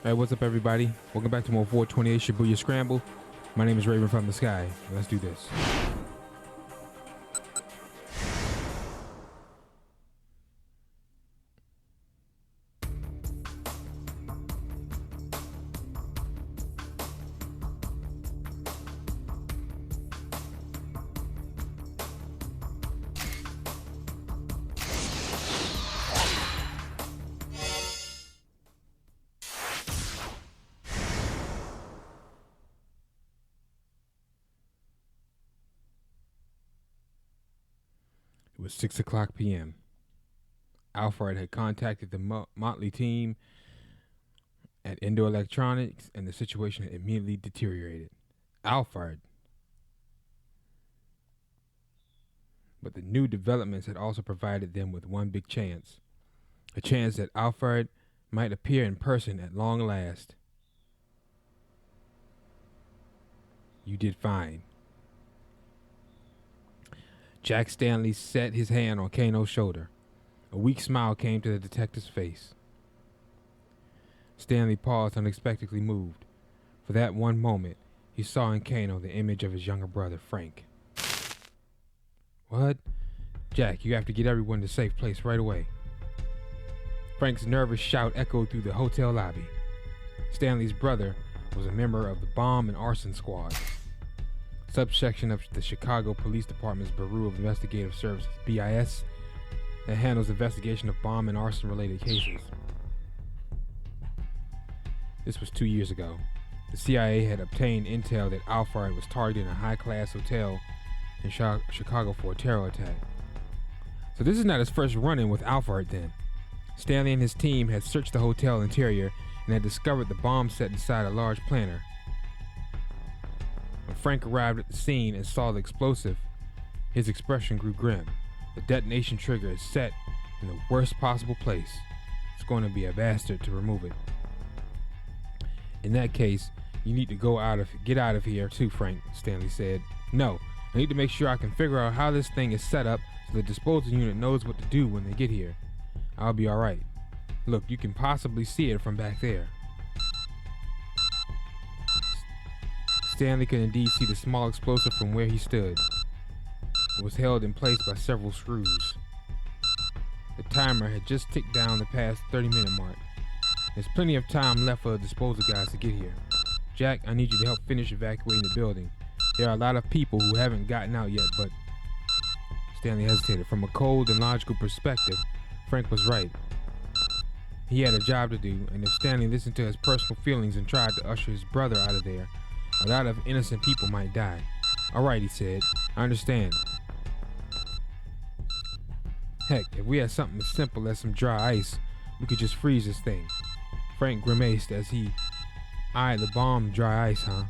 Hey, what's up, everybody? Welcome back to more 428 Shibuya Scramble. My name is Raven from the Sky. Let's do this. It was 6 o'clock p.m. Alfred had contacted the motley team at Indo Electronics, and the situation had immediately deteriorated. Alfred. But the new developments had also provided them with one big chance. A chance that Alfred might appear in person at long last. You did fine. Jack Stanley set his hand on Kano's shoulder. A weak smile came to the detective's face. Stanley paused, unexpectedly moved. For that one moment, he saw in Kano the image of his younger brother, Frank. What? Jack, you have to get everyone to a safe place right away. Frank's nervous shout echoed through the hotel lobby. Stanley's brother was a member of the Bomb and Arson Squad, subsection of the Chicago Police Department's Bureau of Investigative Services, BIS, that handles investigation of bomb and arson related cases. This was 2 years ago. The CIA had obtained intel that Alfred was targeting a high-class hotel in Chicago for a terror attack. So this is not his first run-in with Alfred then. Stanley and his team had searched the hotel interior and had discovered the bomb set inside a large planter. When Frank arrived at the scene and saw the explosive, his expression grew grim. The detonation trigger is set in the worst possible place. It's going to be a bastard to remove it. In that case, you need to get out of here too, Frank, Stanley said. No, I need to make sure I can figure out how this thing is set up so the disposal unit knows what to do when they get here. I'll be alright. Look, you can possibly see it from back there. Stanley could indeed see the small explosive from where he stood. It was held in place by several screws. The timer had just ticked down the past 30-minute mark. There's plenty of time left for the disposal guys to get here. Jack, I need you to help finish evacuating the building. There are a lot of people who haven't gotten out yet, but... Stanley hesitated. From a cold and logical perspective, Frank was right. He had a job to do, and if Stanley listened to his personal feelings and tried to usher his brother out of there, a lot of innocent people might die. Alright, he said. I understand. Heck, if we had something as simple as some dry ice, we could just freeze this thing. Frank grimaced as he eyed the bomb. Dry ice, huh?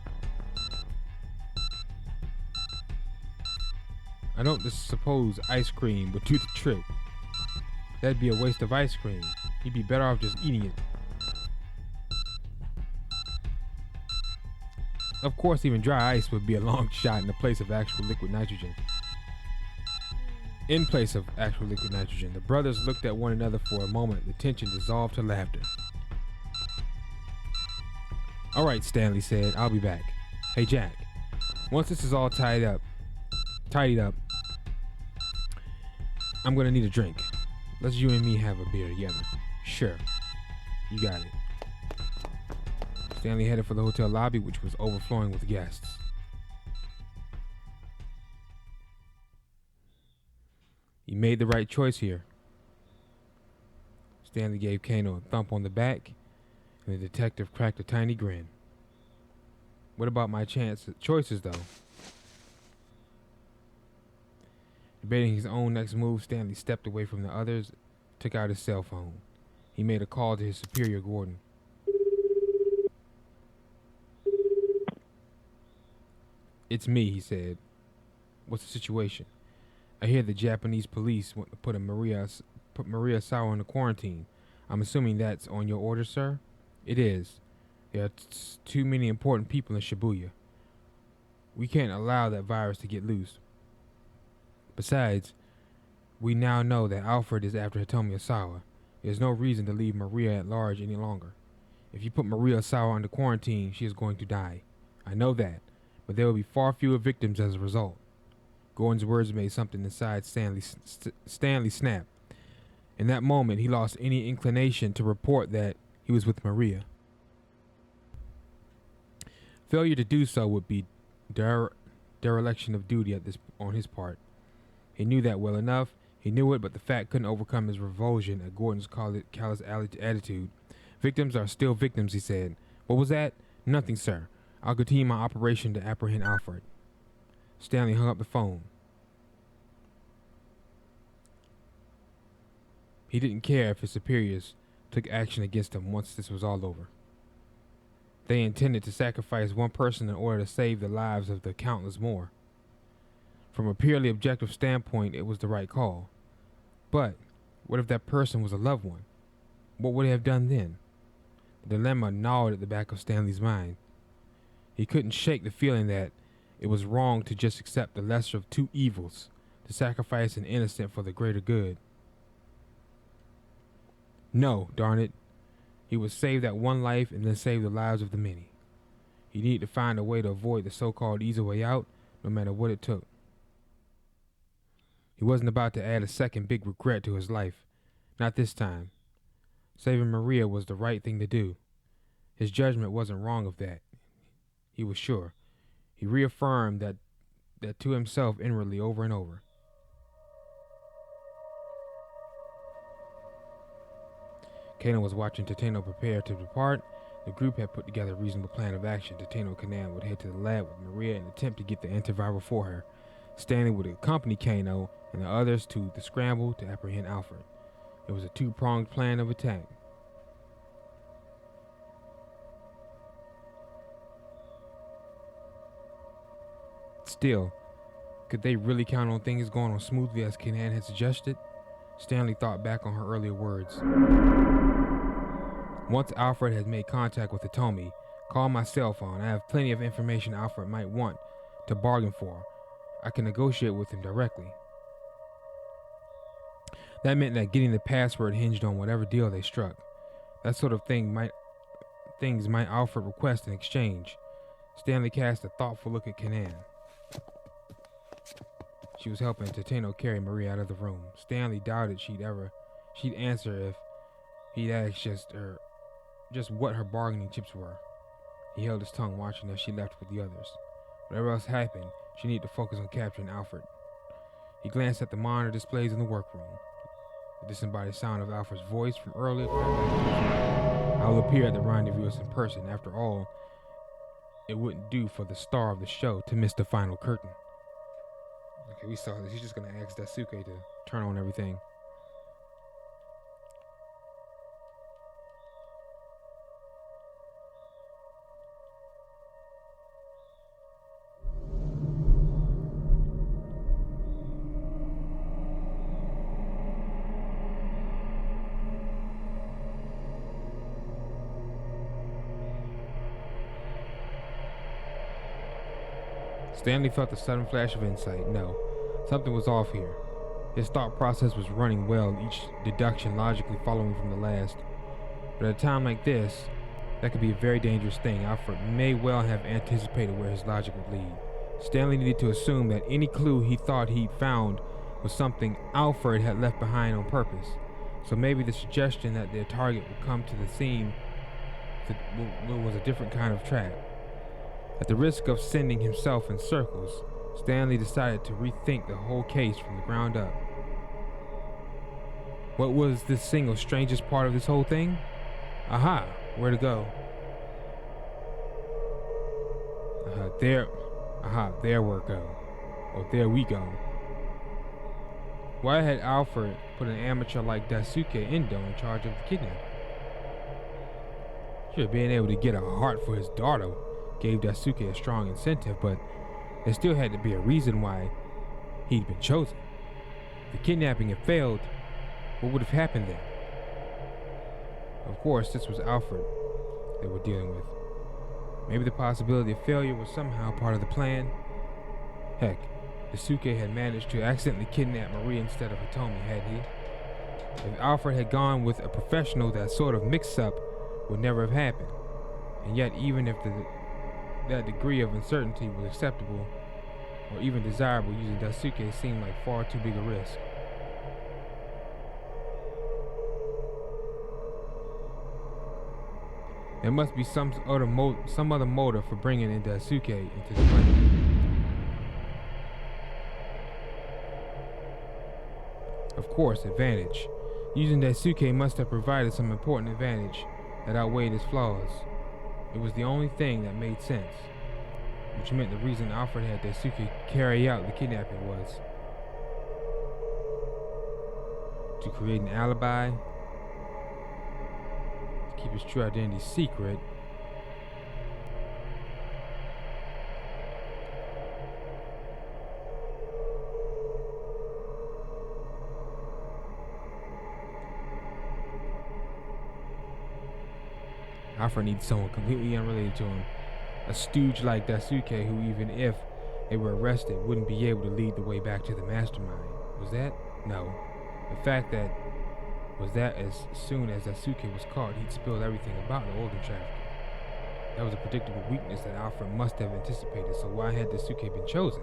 I don't just suppose ice cream would do the trick. That'd be a waste of ice cream. You'd be better off just eating it. Of course, even dry ice would be a long shot in the place of actual liquid nitrogen. In place of actual liquid nitrogen, the brothers looked at one another for a moment. The tension dissolved to laughter. Alright, Stanley said, I'll be back. Hey, Jack, once this is all tidied up, I'm gonna need a drink. Let's you and me have a beer together. Sure. You got it. Stanley headed for the hotel lobby, which was overflowing with guests. You made the right choice here. Stanley gave Kano a thump on the back, and the detective cracked a tiny grin. What about my choices, though? Debating his own next move, Stanley stepped away from the others, took out his cell phone. He made a call to his superior, Gordon. It's me, he said. What's the situation? I hear the Japanese police want to put Maria Sawa into quarantine. I'm assuming that's on your order, sir? It is. There are too many important people in Shibuya. We can't allow that virus to get loose. Besides, we now know that Alfred is after Hitomi Osawa. There's no reason to leave Maria at large any longer. If you put Maria Sawa under quarantine, she is going to die. I know that, but there will be far fewer victims as a result. Gordon's words made something inside Stanley snap. In that moment, he lost any inclination to report that he was with Maria. Failure to do so would be dereliction of duty on his part. He knew that well enough. He knew it, but the fact couldn't overcome his revulsion at Gordon's callous attitude. Victims are still victims, he said. What was that? Nothing, sir. I'll continue my operation to apprehend Alfred. Stanley hung up the phone. He didn't care if his superiors took action against him once this was all over. They intended to sacrifice one person in order to save the lives of the countless more. From a purely objective standpoint, it was the right call. But what if that person was a loved one? What would he have done then? The dilemma gnawed at the back of Stanley's mind. He couldn't shake the feeling that it was wrong to just accept the lesser of two evils, to sacrifice an innocent for the greater good. No, darn it. He would save that one life and then save the lives of the many. He needed to find a way to avoid the so-called easy way out, no matter what it took. He wasn't about to add a second big regret to his life. Not this time. Saving Maria was the right thing to do. His judgment wasn't wrong of that. He was sure. He reaffirmed that to himself inwardly over and over. Kano was watching Tateno prepare to depart. The group had put together a reasonable plan of action. Tateno and Kanan would head to the lab with Maria and attempt to get the antiviral for her. Stanley would accompany Kano and the others to the scramble to apprehend Alfred. It was a two-pronged plan of attack. Still, could they really count on things going on smoothly as Kanan had suggested? Stanley thought back on her earlier words. Once Alfred has made contact with Hitomi, call my cell phone. I have plenty of information Alfred might want to bargain for. I can negotiate with him directly. That meant that getting the password hinged on whatever deal they struck. That sort of things might Alfred request in exchange. Stanley cast a thoughtful look at Kanan. She was helping Tateno carry Maria out of the room. Stanley doubted she'd answer if he'd asked just what her bargaining chips were. He held his tongue, watching as she left with the others. Whatever else happened, she needed to focus on capturing Alfred. He glanced at the monitor displays in the workroom. The disembodied sound of Alfred's voice from earlier. I will appear at the rendezvous in person. After all, it wouldn't do for the star of the show to miss the final curtain. Okay, we saw this. He's just going to ask Daisuke to turn on everything. Stanley felt a sudden flash of insight. No, something was off here. His thought process was running well, each deduction logically following from the last. But at a time like this, that could be a very dangerous thing. Alfred may well have anticipated where his logic would lead. Stanley needed to assume that any clue he thought he'd found was something Alfred had left behind on purpose. So maybe the suggestion that their target would come to the scene was a different kind of trap. At the risk of sending himself in circles, Stanley decided to rethink the whole case from the ground up. What was this single strangest part of this whole thing? Aha, where to go? There we go. Oh, there we go. Why had Alfred put an amateur like Daisuke Endo in charge of the kidnapping? Should have been able to get a heart for his daughter gave Daisuke a strong incentive, but there still had to be a reason why he'd been chosen. If the kidnapping had failed, what would have happened then? Of course, this was Alfred they were dealing with. Maybe the possibility of failure was somehow part of the plan. Heck, Daisuke had managed to accidentally kidnap Maria instead of Hitomi, hadn't he? If Alfred had gone with a professional, that sort of mix-up would never have happened. And yet, even if that degree of uncertainty was acceptable or even desirable, using Daisuke seemed like far too big a risk. There must be some other motive for bringing in Daisuke into the plan. Of course, advantage. Using Daisuke must have provided some important advantage that outweighed his flaws. It was the only thing that made sense, which meant the reason Alfred had Daisuke carry out the kidnapping was to create an alibi, to keep his true identity secret, Alfred needs someone completely unrelated to him. A stooge like Daisuke who, even if they were arrested, wouldn't be able to lead the way back to the mastermind. Was that? No. The fact that was that as soon as Daisuke was caught, he'd spilled everything about the organ trafficking. That was a predictable weakness that Alfred must have anticipated, so why had Daisuke been chosen?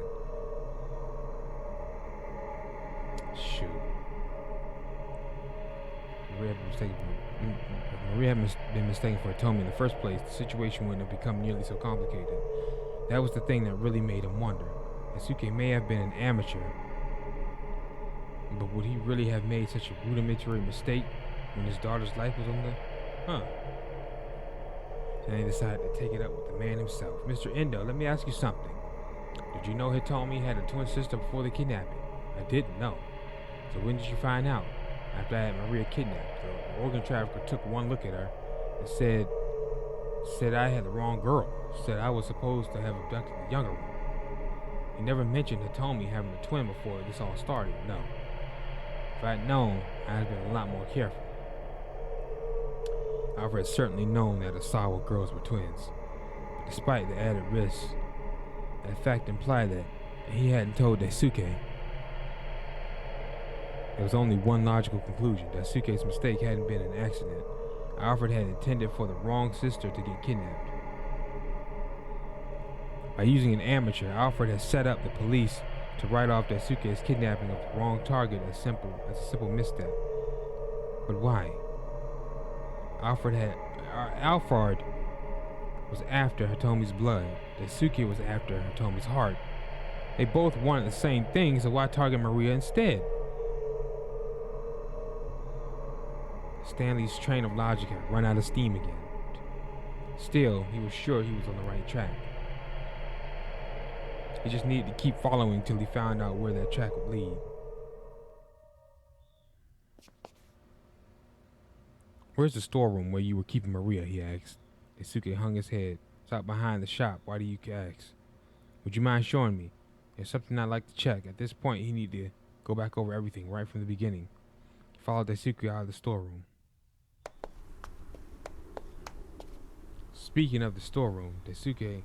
Shoot. If Maria had been mistaken for Hitomi in the first place, the situation wouldn't have become nearly so complicated. That was the thing that really made him wonder. Daisuke may have been an amateur, but would he really have made such a rudimentary mistake when his daughter's life was on the... And he decided to take it up with the man himself. Mr. Endo, let me ask you something. Did you know Hitomi had a twin sister before the kidnapping? I didn't know. So when did you find out? After I had Maria kidnapped. The organ trafficker took one look at her and said I had the wrong girl. Said I was supposed to have abducted the younger one. He never mentioned Hitomi having a twin before this all started, no. If I had known, I'd have been a lot more careful. Alfred had certainly known that Asawa girls were twins. But despite the added risks, that fact implied that he hadn't told Daisuke. There was only one logical conclusion. Daisuke's mistake hadn't been an accident. Alfred had intended for the wrong sister to get kidnapped. By using an amateur, Alfred had set up the police to write off Daisuke's kidnapping of the wrong target as a simple misstep. But why? Alfred was after Hitomi's blood. Daisuke was after Hitomi's heart. They both wanted the same thing, so why target Maria instead? Stanley's train of logic had run out of steam again. Still, he was sure he was on the right track. He just needed to keep following till he found out where that track would lead. Where's the storeroom where you were keeping Maria? He asked. Daisuke hung his head. It's out behind the shop. Why do you ask? Would you mind showing me? There's something I'd like to check. At this point, he needed to go back over everything right from the beginning. He followed Daisuke out of the storeroom. Speaking of the storeroom, Daisuke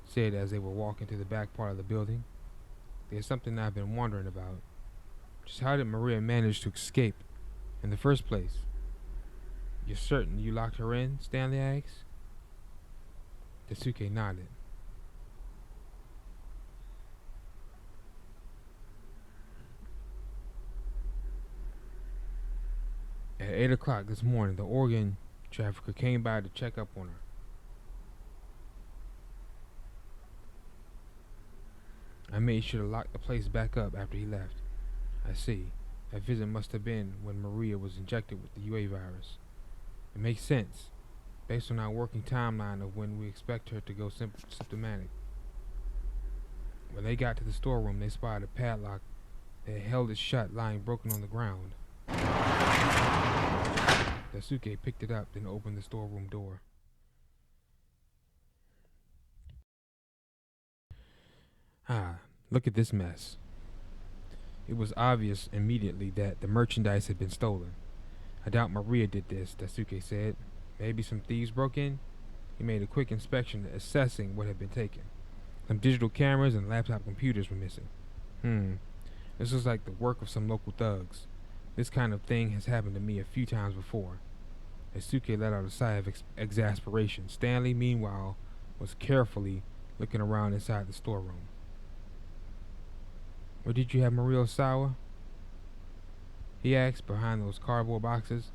said as they were walking to the back part of the building, there's something I've been wondering about. Just how did Maria manage to escape in the first place? You're certain you locked her in? Stanley asked. Daisuke nodded. At 8 o'clock this morning, the organ trafficker came by to check up on her. I made sure to lock the place back up after he left. I see. That visit must have been when Maria was injected with the UA virus. It makes sense, based on our working timeline of when we expect her to go symptomatic. When they got to the storeroom, they spotted a padlock that held it shut, lying broken on the ground. Daisuke picked it up, then opened the storeroom door. Look at this mess. It was obvious immediately that the merchandise had been stolen. I doubt Maria did this, Daisuke said. Maybe some thieves broke in? He made a quick inspection, assessing what had been taken. Some digital cameras and laptop computers were missing. This was like the work of some local thugs. This kind of thing has happened to me a few times before. Asuke let out a sigh of exasperation. Stanley, meanwhile, was carefully looking around inside the storeroom. "Where did you have Maria Osawa?" he asked, behind those cardboard boxes.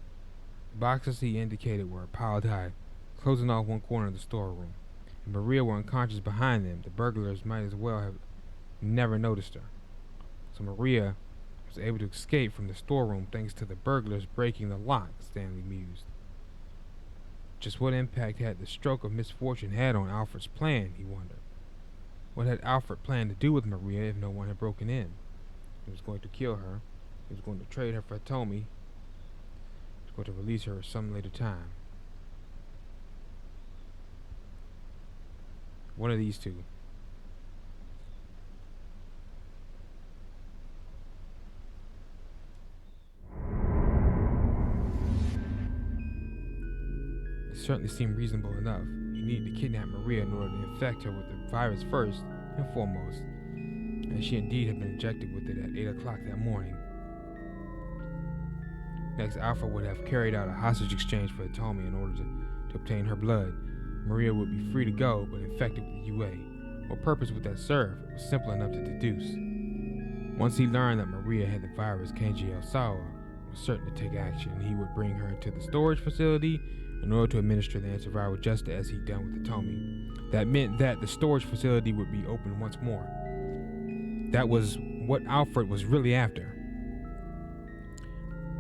The boxes he indicated were piled high, closing off one corner of the storeroom. If Maria were unconscious behind them, the burglars might as well have never noticed her. So Maria was able to escape from the storeroom thanks to the burglars breaking the lock, Stanley mused. Just what impact had the stroke of misfortune had on Alfred's plan, he wondered. What had Alfred planned to do with Maria if no one had broken in? He was going to kill her. He was going to trade her for Hitomi. He was going to release her at some later time. One of these two. It certainly seemed reasonable enough. He needed to kidnap Maria in order to infect her with the virus first and foremost, and she indeed had been injected with it at 8 o'clock that morning. Next, Alfred would have carried out a hostage exchange for Hitomi in order to obtain her blood. Maria would be free to go, but infected with the UA. What purpose would that serve? It was simple enough to deduce. Once he learned that Maria had the virus, Kenji Osawa was certain to take action, and he would bring her into the storage facility in order to administer the antiviral just as he'd done with Hitomi. That meant that the storage facility would be opened once more. That was what Alfred was really after.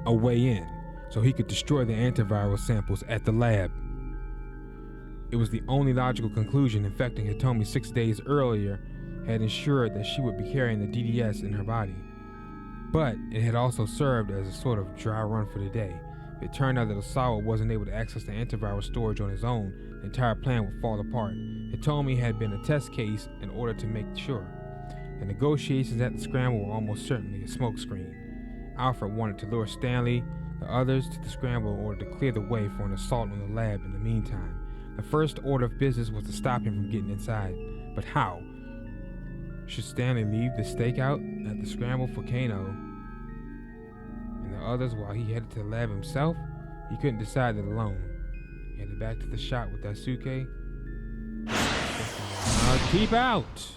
A way in, so he could destroy the antiviral samples at the lab. It was the only logical conclusion. Infecting Hitomi 6 days earlier had ensured that she would be carrying the DDS in her body. But it had also served as a sort of dry run for the day. If it turned out that Osawa wasn't able to access the antiviral storage on his own, the entire plan would fall apart. Hitomi had been a test case in order to make sure. The negotiations at the Scramble were almost certainly a smokescreen. Alfred wanted to lure Stanley, the others, to the Scramble in order to clear the way for an assault on the lab in the meantime. The first order of business was to stop him from getting inside. But how? Should Stanley leave the stakeout at the Scramble for Kano and the others while he headed to the lab himself? He couldn't decide that alone. He headed back to the shop with Daisuke. Keep out!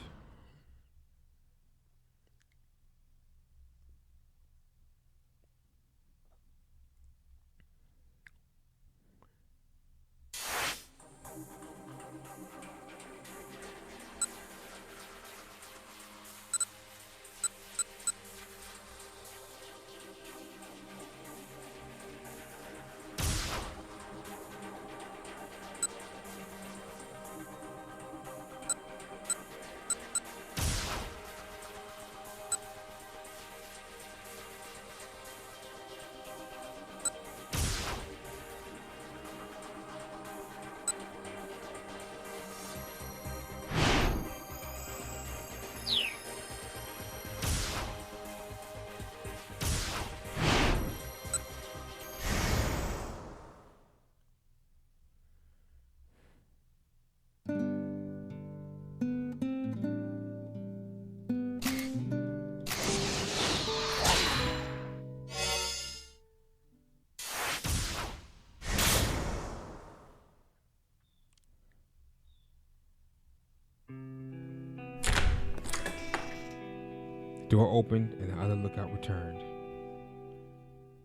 The door opened and the other lookout returned.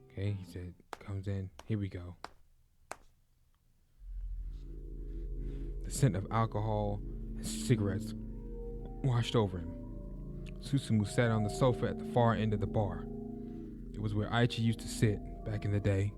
Okay, he said, comes in. Here we go. The scent of alcohol and cigarettes washed over him. Susumu sat on the sofa at the far end of the bar. It was where Aichi used to sit back in the day.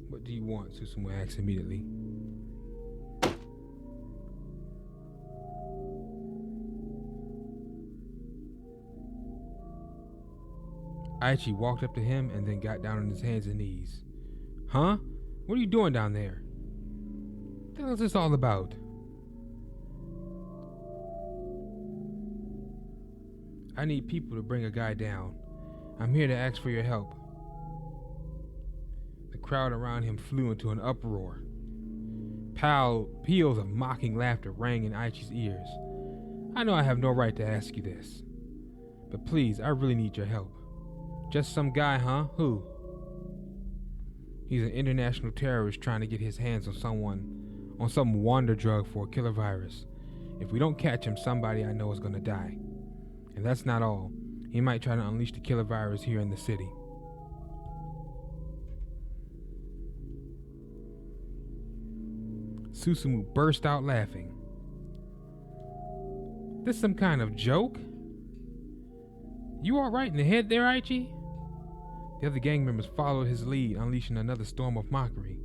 What do you want? Susumu asked immediately. Aichi walked up to him and then got down on his hands and knees. Huh? What are you doing down there? What the hell is this all about? I need people to bring a guy down. I'm here to ask for your help. The crowd around him flew into an uproar. Peals of mocking laughter rang in Aichi's ears. I know I have no right to ask you this, but please, I really need your help. Just some guy, huh? Who? He's an international terrorist trying to get his hands on some wonder drug for a killer virus. If we don't catch him, somebody I know is gonna die. And that's not all. He might try to unleash the killer virus here in the city. Susumu burst out laughing. This some kind of joke? You alright in the head there, Aichi? The other gang members followed his lead, unleashing another storm of mockery.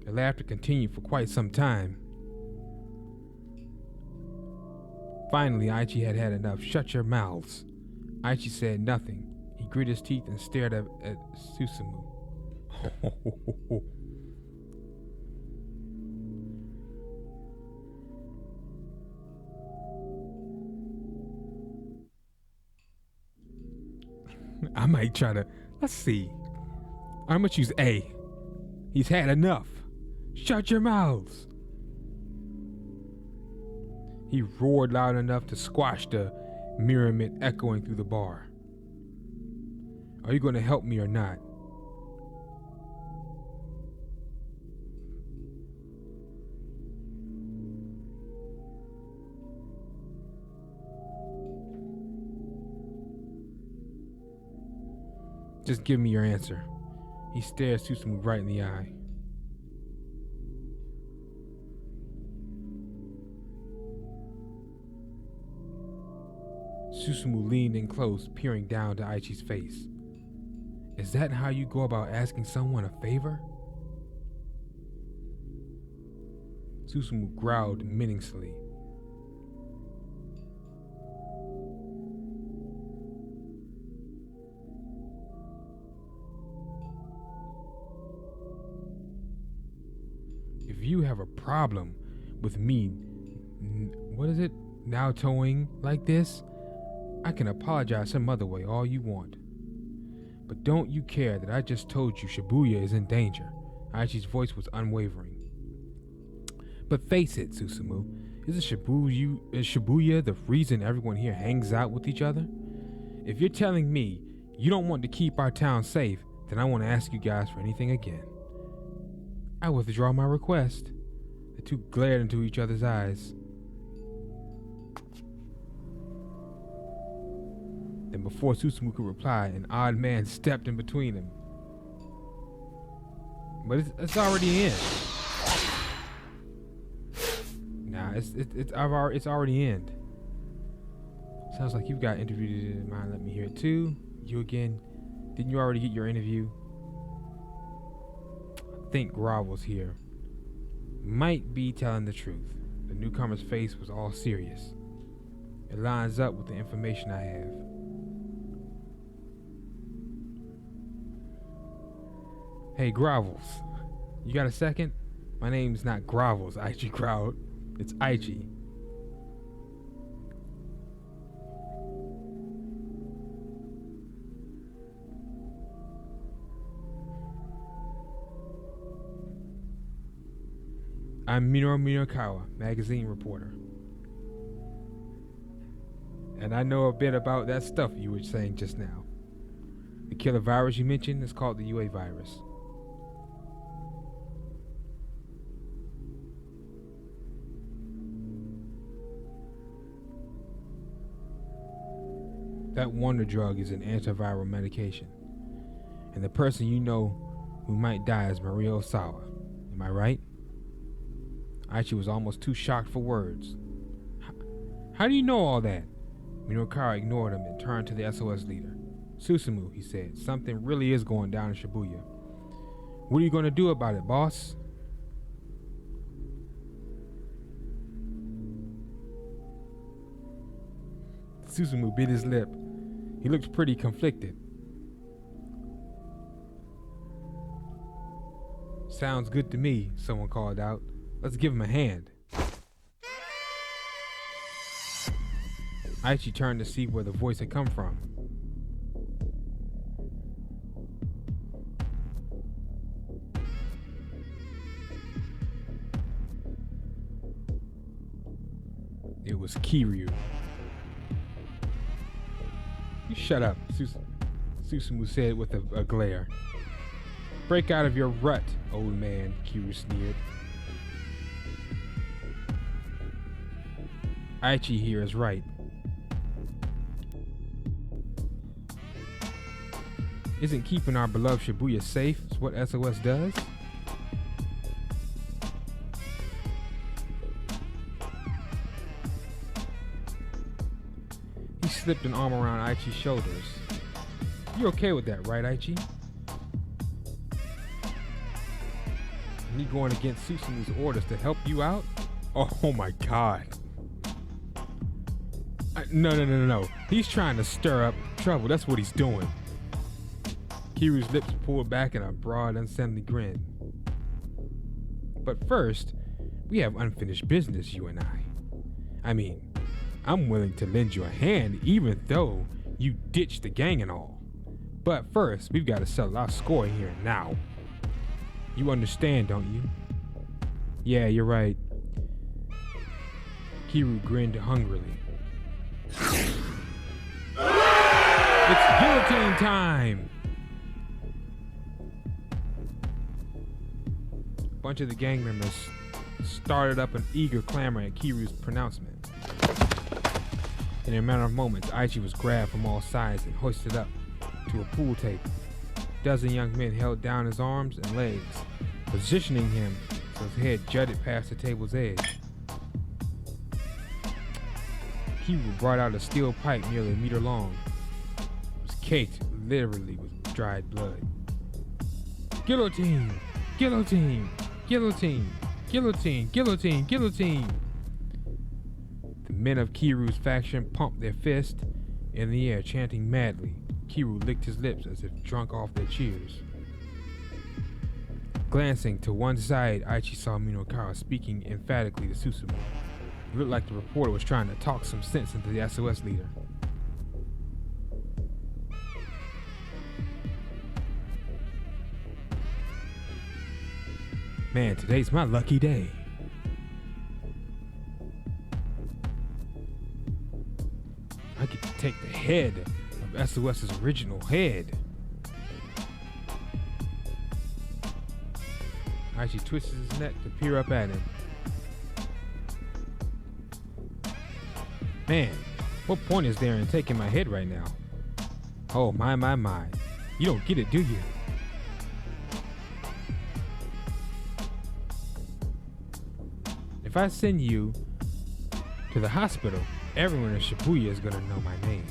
The laughter continued for quite some time. Finally, Aichi had had enough. Shut your mouths. Aichi said nothing. He gritted his teeth and stared at Susumu. I might try to... Let's see. I'm gonna choose A. He's had enough. Shut your mouths. He roared loud enough to squash the merriment echoing through the bar. Are you gonna help me or not? Just give me your answer. He stared Susumu right in the eye. Susumu leaned in close, peering down to Aichi's face. Is that how you go about asking someone a favor? Susumu growled menacingly. If you have a problem with me, now towing like this, I can apologize some other way all you want. But don't you care that I just told you Shibuya is in danger? Aichi's voice was unwavering. But face it, Susumu, isn't Shibuya the reason everyone here hangs out with each other? If you're telling me you don't want to keep our town safe, then I won't ask you guys for anything again. I withdraw my request. The two glared into each other's eyes. Then before Susumu could reply, an odd man stepped in between them. But it's already in. Nah, it's already in. Sounds like you've got interviews in mind. Let me hear it too. You again? Didn't you already get your interview? I think Grovel's here. Might be telling the truth. The newcomer's face was all serious. It lines up with the information I have. Hey, Grovels, you got a second? My name's not Grovels, Aichi growled. It's Aichi. I'm Minoru Minokawa, magazine reporter. And I know a bit about that stuff you were saying just now. The killer virus you mentioned is called the UA virus. That wonder drug is an antiviral medication. And the person you know who might die is Maria Osawa. Am I right? Aichi was almost too shocked for words. How do you know all that? Minokawa ignored him and turned to the SOS leader. Susumu, he said, something really is going down in Shibuya. What are you going to do about it, boss? Susumu bit his lip. He looked pretty conflicted. Sounds good to me, someone called out. Let's give him a hand. Aichi turned to see where the voice had come from. It was Kiryu. You shut up, Susumu said with a glare. Break out of your rut, old man, Kiryu sneered. Aichi here is right. Isn't keeping our beloved Shibuya safe what SOS does? He slipped an arm around Aichi's shoulders. You okay with that, right, Aichi? Me going against Susumu's orders to help you out? Oh my god. No. He's trying to stir up trouble. That's what he's doing. Kiryu's lips pulled back in a broad, unseemly grin. But first, we have unfinished business, you and I. I mean, I'm willing to lend you a hand even though you ditched the gang and all. But first, we've got to settle our score here and now. You understand, don't you? Yeah, you're right. Kiryu grinned hungrily. It's guillotine time! A bunch of the gang members started up an eager clamor at Kiryu's pronouncement. In a matter of moments, Aichi was grabbed from all sides and hoisted up to a pool table. A dozen young men held down his arms and legs, positioning him so his head jutted past the table's edge. Kiryu brought out a steel pipe nearly a meter long. It was caked literally with dried blood. Guillotine! Guillotine! Guillotine! Guillotine! Guillotine! Guillotine! The men of Kiryu's faction pumped their fists in the air, chanting madly. Kiryu licked his lips as if drunk off their cheers. Glancing to one side, Aichi saw Minokawa speaking emphatically to Susumu. It looked like the reporter was trying to talk some sense into the SOS leader. Man, today's my lucky day. I get to take the head of SOS's original head. Aichi twists his neck to peer up at him. Man, what point is there in taking my head right now? Oh, my. You don't get it, do you? If I send you to the hospital, everyone in Shibuya is gonna know my name.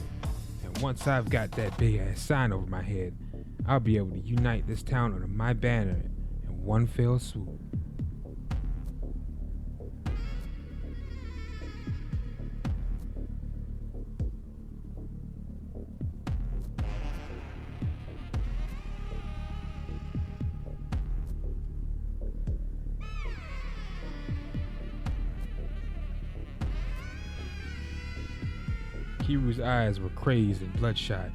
And once I've got that big ass sign over my head, I'll be able to unite this town under my banner in one fell swoop. Kiryu's eyes were crazed and bloodshot.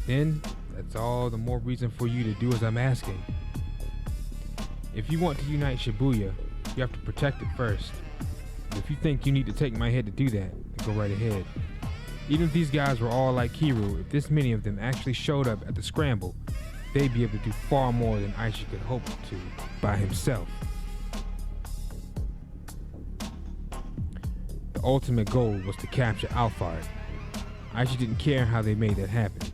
Then, that's all the more reason for you to do as I'm asking. If you want to unite Shibuya, you have to protect it first. And if you think you need to take my head to do that, then go right ahead. Even if these guys were all like Kiryu, if this many of them actually showed up at the Scramble, they'd be able to do far more than Aichi could hope to by himself. The ultimate goal was to capture Alphard. Aichi didn't care how they made that happen.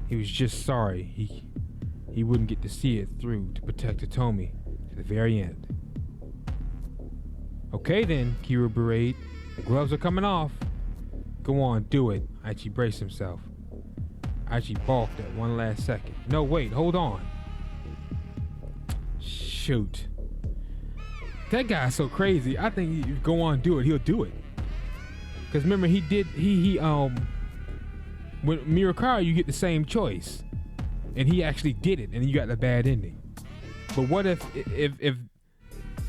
He was just sorry he wouldn't get to see it through to protect Hitomi to the very end. Okay then, Kiryu berated. The gloves are coming off. Go on, do it. Aichi braced himself. Aichi balked at one last second. No, wait, hold on. Shoot. That guy's so crazy. I think if you go on, do it, he'll do it. Cause remember with Minokawa you get the same choice. And he actually did it and you got the bad ending. But what if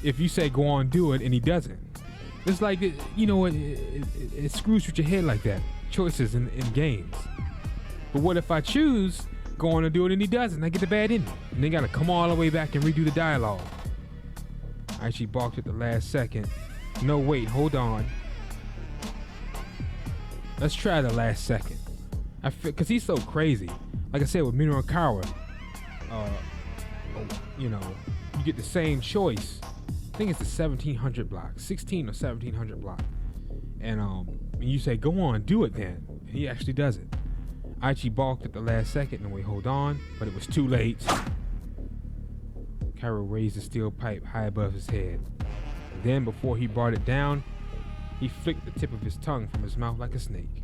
you say go on, do it, and he doesn't? It's like, it screws with your head like that. Choices in games. But what if I choose go on and do it, and he doesn't. I get the bad ending. And then gotta come all the way back and redo the dialogue. Aichi balked at the last second. No, wait, hold on. Let's try the last second. Cause he's so crazy. Like I said with Minoru, you get the same choice. I think it's the 1700 block, 16 or 1700 block. And you say, go on, do it then. And he actually does it. Aichi balked at the last second and wait, hold on, but it was too late. Cairo raised the steel pipe high above his head. Then, before he brought it down, he flicked the tip of his tongue from his mouth like a snake.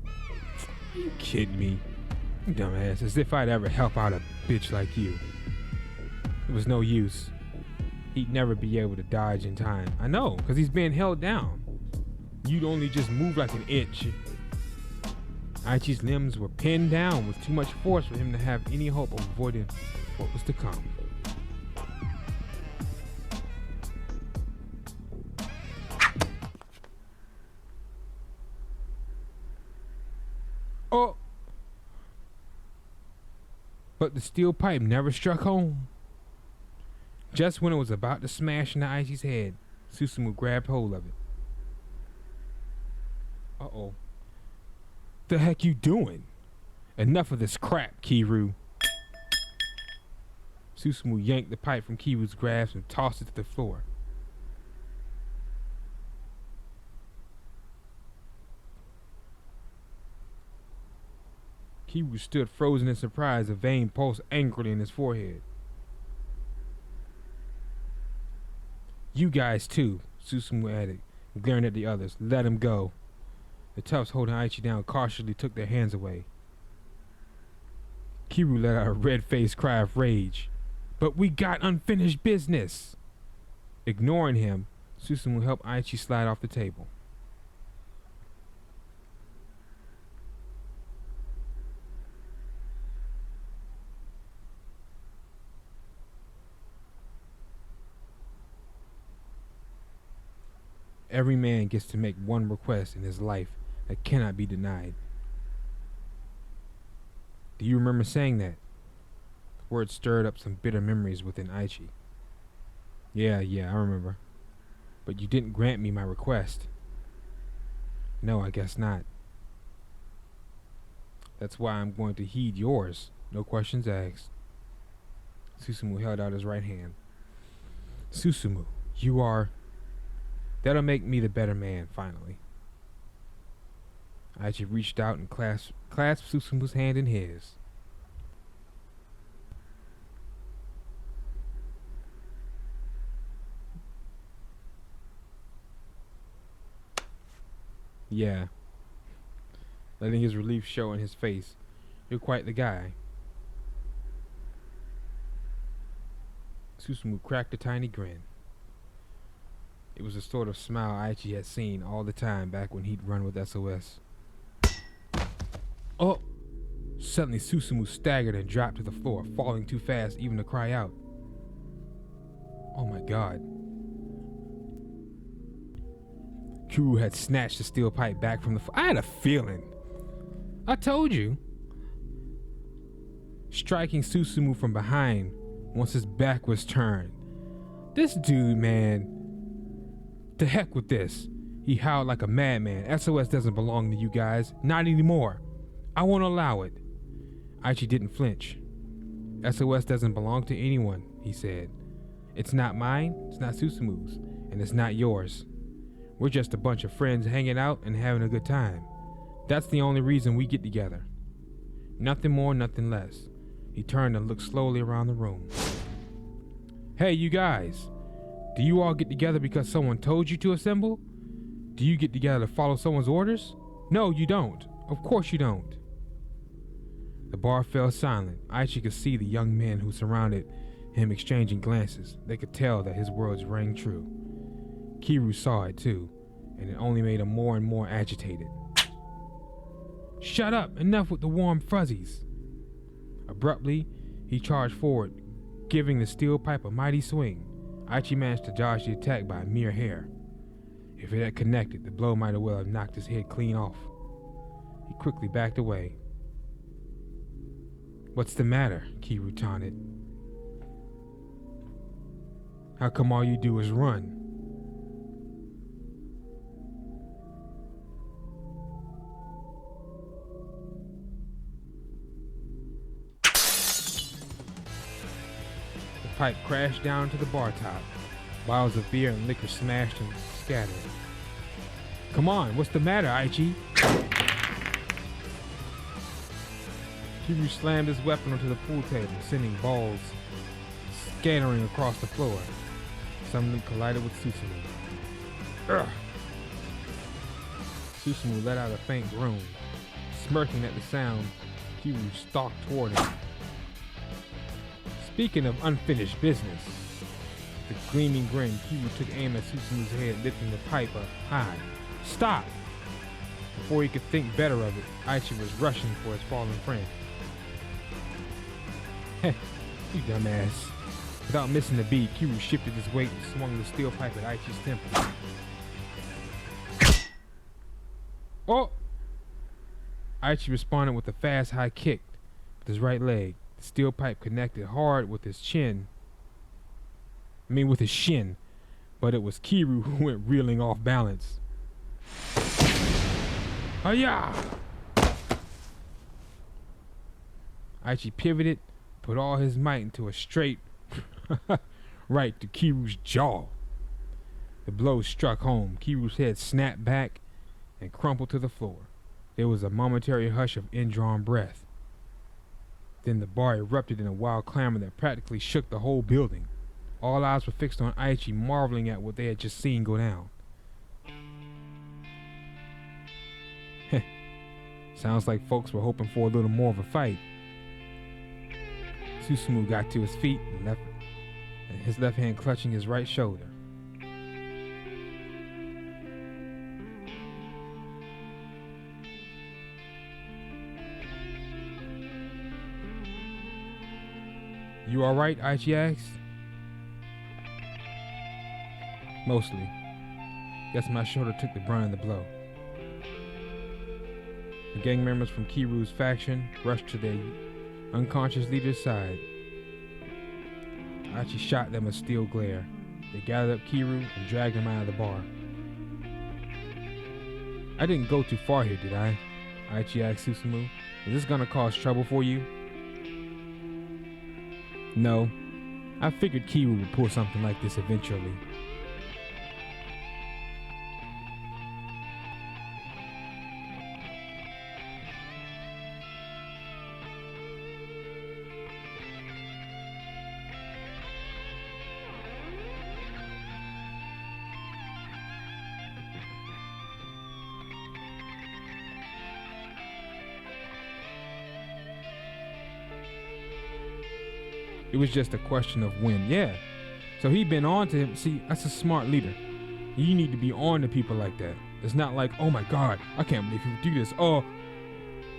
Are you kidding me? Dumbass, as if I'd ever help out a bitch like you. It was no use. He'd never be able to dodge in time. I know, because he's being held down. You'd only just move like an inch. Aichi's limbs were pinned down with too much force for him to have any hope of avoiding what was to come. Oh! But the steel pipe never struck home. Just when it was about to smash into Aichi's head, Susumu grabbed hold of it. Uh-oh. The heck you doing? Enough of this crap, Kiru. Susumu yanked the pipe from Kiru's grasp and tossed it to the floor. Kiru stood frozen in surprise, a vein pulsed angrily in his forehead. You guys too, Susumu added, glaring at the others. Let him go. The toughs holding Aichi down cautiously took their hands away. Kiru let out a red-faced cry of rage. But we got unfinished business! Ignoring him, Susumu helped Aichi slide off the table. Every man gets to make one request in his life that cannot be denied. Do you remember saying that? The word stirred up some bitter memories within Aichi. Yeah, I remember. But you didn't grant me my request. No, I guess not. That's why I'm going to heed yours. No questions asked. Susumu held out his right hand. Susumu, you are... That'll make me the better man, finally. Aichi reached out and clasped Susumu's hand in his. Yeah. Letting his relief show in his face. You're quite the guy. Susumu cracked a tiny grin. It was the sort of smile Aichi had seen all the time back when he'd run with SOS. Oh! Suddenly Susumu staggered and dropped to the floor, falling too fast even to cry out. Oh my god. Kuru had snatched the steel pipe back from the I had a feeling. I told you. Striking Susumu from behind once his back was turned. This dude, man. To heck with this. He howled like a madman. SOS doesn't belong to you guys. Not anymore. I won't allow it. Aichi didn't flinch. SOS doesn't belong to anyone, he said. It's not mine, it's not Susumu's, and it's not yours. We're just a bunch of friends hanging out and having a good time. That's the only reason we get together. Nothing more, nothing less. He turned and looked slowly around the room. Hey, you guys. Do you all get together because someone told you to assemble? Do you get together to follow someone's orders? No, you don't. Of course you don't. The bar fell silent. Aichi could see the young men who surrounded him exchanging glances. They could tell that his words rang true. Kiru saw it too, and it only made him more and more agitated. Shut up! Enough with the warm fuzzies! Abruptly, he charged forward, giving the steel pipe a mighty swing. Aichi managed to dodge the attack by a mere hair. If it had connected, the blow might well have knocked his head clean off. He quickly backed away. What's the matter? Kiru taunted. How come all you do is run? The pipe crashed down to the bar top. Bottles of beer and liquor smashed and scattered. Come on, what's the matter, Aichi? Kiru slammed his weapon onto the pool table, sending balls scattering across the floor. Some of them collided with Susumu. Ugh. Susumu let out a faint groan. Smirking at the sound, Kiru stalked toward him. Speaking of unfinished business, with a gleaming grin, Kiru took aim at Susumu's head, lifting the pipe up high. Stop! Before he could think better of it, Aichi was rushing for his fallen friend. Heh, you dumbass. Without missing a beat, Kiru shifted his weight and swung the steel pipe at Aichi's temple. Oh! Aichi responded with a fast high kick with his right leg. The steel pipe connected hard with his shin, but it was Kiru who went reeling off balance. Hiya! Aichi pivoted, put all his might into a straight right to Kiru's jaw. The blow struck home. Kiru's head snapped back and crumpled to the floor. There was a momentary hush of indrawn breath. Then the bar erupted in a wild clamor that practically shook the whole building. All eyes were fixed on Aichi, marveling at what they had just seen go down. Sounds like folks were hoping for a little more of a fight. Susumu got to his feet and his left hand clutching his right shoulder. You alright? Aichi asked. Mostly. Guess my shoulder took the brunt of the blow. The gang members from Kiru's faction rushed to their unconscious leader's side. Aichi shot them a steel glare. They gathered up Kiru and dragged him out of the bar. I didn't go too far here, did I? Aichi asked Susumu. Is this gonna cause trouble for you? No. I figured Kiru would pull something like this eventually. It was just a question of when. Yeah. So he'd been on to him. See, that's a smart leader. You need to be on to people like that. It's not like, oh my God, I can't believe he would do this. Oh,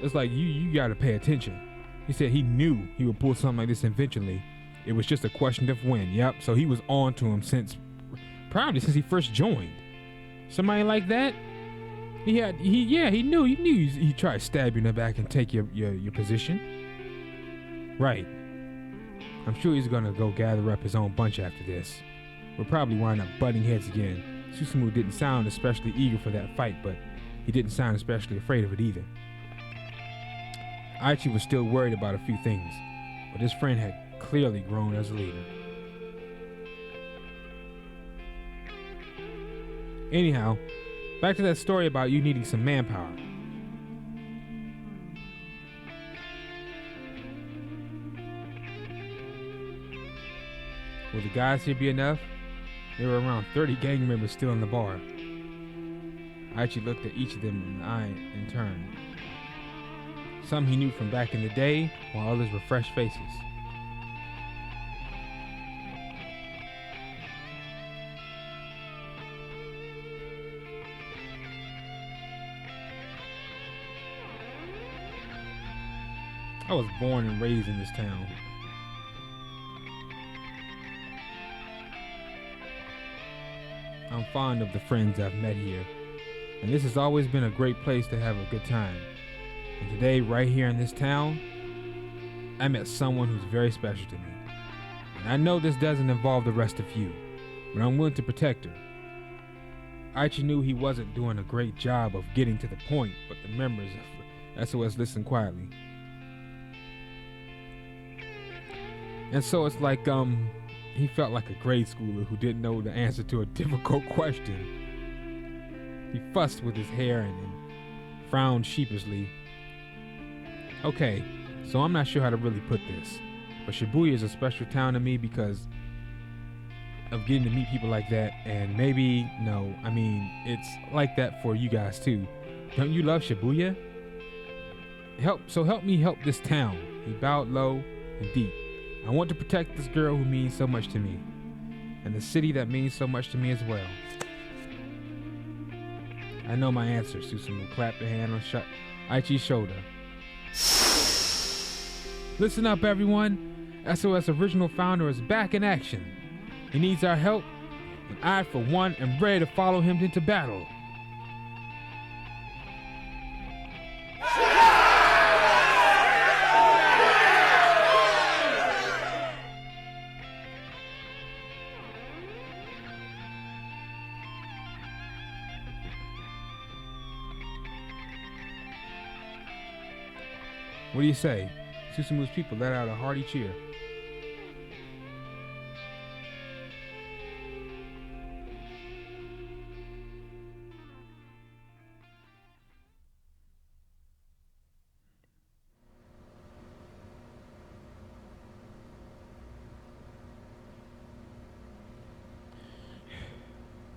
it's like you got to pay attention. He said he knew he would pull something like this eventually. It was just a question of when. Yep. So he was on to him probably since he first joined. Somebody like that, he knew he'd try to stab you in the back and take your position. Right. I'm sure he's gonna go gather up his own bunch after this. We'll probably wind up butting heads again. Susumu didn't sound especially eager for that fight, but he didn't sound especially afraid of it either. Aichi was still worried about a few things, but his friend had clearly grown as a leader. Anyhow, back to that story about you needing some manpower. Will the guys here be enough? There were around 30 gang members still in the bar. Aichi looked at each of them in the eye in turn. Some he knew from back in the day, while others were fresh faces. I was born and raised in this town. I'm fond of the friends I've met here, and this has always been a great place to have a good time. And today, right here in this town, I met someone who's very special to me. And I know this doesn't involve the rest of you, but I'm willing to protect her. Aichi knew he wasn't doing a great job of getting to the point, but the members of SOS listened quietly. And so it's like, he felt like a grade schooler who didn't know the answer to a difficult question. He fussed with his hair and frowned sheepishly. Okay, so I'm not sure how to really put this, but Shibuya is a special town to me because of getting to meet people like that, and maybe, no, I mean, it's like that for you guys too. Don't you love Shibuya? Help me help this town. He bowed low and deep. I want to protect this girl who means so much to me, and the city that means so much to me as well. I know my answer. Susumu clapped a hand on Aichi's shoulder. Listen up, everyone. SOS original founder is back in action. He needs our help, and I, for one, am ready to follow him into battle. What do you say? Susumu's people let out a hearty cheer.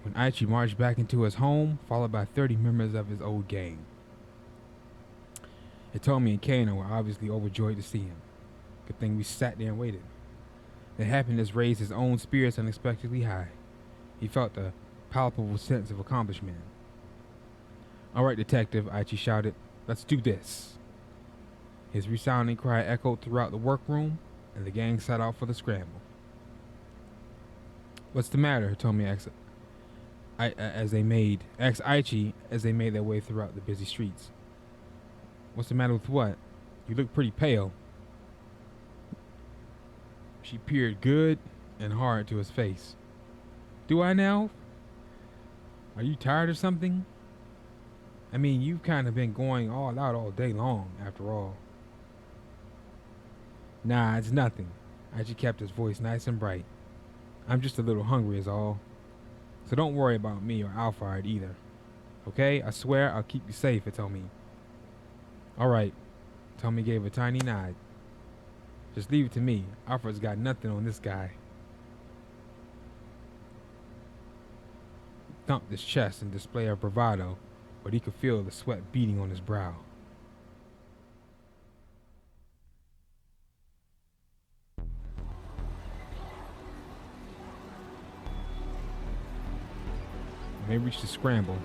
When Aichi marched back into his home, followed by 30 members of his old gang. Hitomi and Kano were obviously overjoyed to see him. Good thing we sat there and waited. The happiness raised his own spirits unexpectedly high. He felt a palpable sense of accomplishment. All right, detective, Aichi shouted. Let's do this. His resounding cry echoed throughout the workroom, and the gang set out for the scramble. What's the matter? Hitomi asked Aichi as they made their way throughout the busy streets. What's the matter with what? You look pretty pale. She peered good and hard to his face. Do I now? Are you tired or something? I mean, you've kind of been going all out all day long, after all. Nah, it's nothing. Aichi kept his voice nice and bright. I'm just a little hungry is all. So don't worry about me or Alphard either. Okay? I swear I'll keep you safe, Hitomi. Alright. Tommy gave a tiny nod. Just leave it to me. Alfred's got nothing on this guy. He thumped his chest in display of bravado, but he could feel the sweat beading on his brow. When they reached the scramble,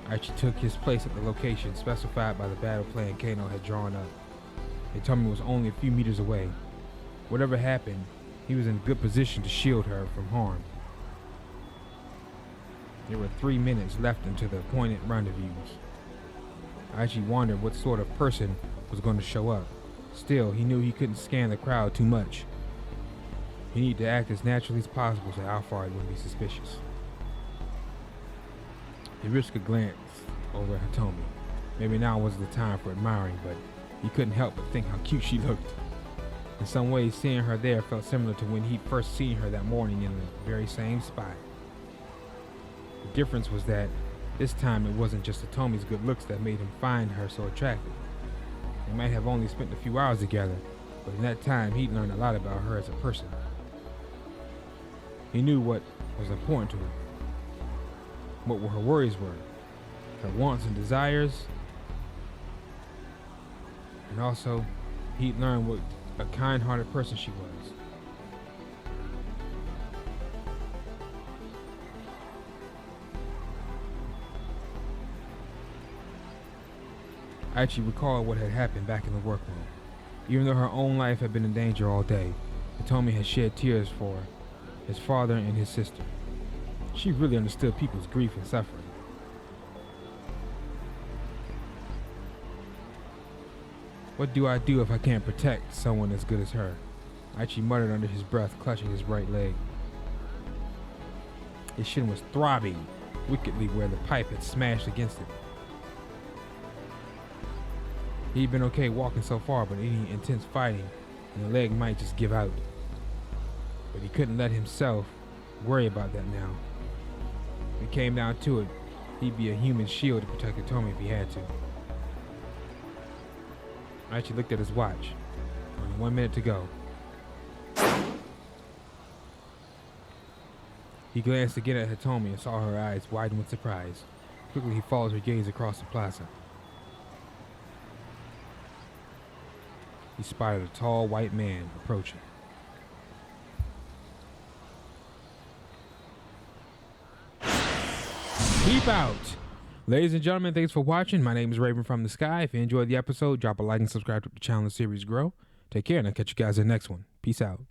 Aichi took his place at the location specified by the battle plan Kano had drawn up. Hitomi was only a few meters away. Whatever happened, he was in good position to shield her from harm. There were 3 minutes left until the appointed rendezvous. Aichi wondered what sort of person was going to show up. Still, he knew he couldn't scan the crowd too much. He needed to act as naturally as possible so Alphard wouldn't be suspicious. He risked a glance over at Hitomi. Maybe now wasn't the time for admiring, but he couldn't help but think how cute she looked. In some ways, seeing her there felt similar to when he'd first seen her that morning in the very same spot. The difference was that this time it wasn't just Hitomi's good looks that made him find her so attractive. They might have only spent a few hours together, but in that time he'd learned a lot about her as a person. He knew what was important to her. What her worries were, her wants and desires, and also he'd learned what a kind-hearted person she was. Aichi recalled what had happened back in the workroom. Even though her own life had been in danger all day, Hitomi had shed tears for his father and his sister. She really understood people's grief and suffering. What do I do if I can't protect someone as good as her? Aichi muttered under his breath, clutching his right leg. His shin was throbbing wickedly where the pipe had smashed against it. He'd been okay walking so far, but any intense fighting, and the leg might just give out. But he couldn't let himself worry about that now. If it came down to it, he'd be a human shield to protect Hitomi if he had to. Aichi looked at his watch. Only 1 minute to go. He glanced again at Hitomi and saw her eyes widen with surprise. Quickly he followed her gaze across the plaza. He spotted a tall white man approaching. Peep out! Ladies and gentlemen, thanks for watching. My name is Raven from the Sky. If you enjoyed the episode, drop a like and subscribe to the channel and series grow. Take care, and I'll catch you guys in the next one. Peace out.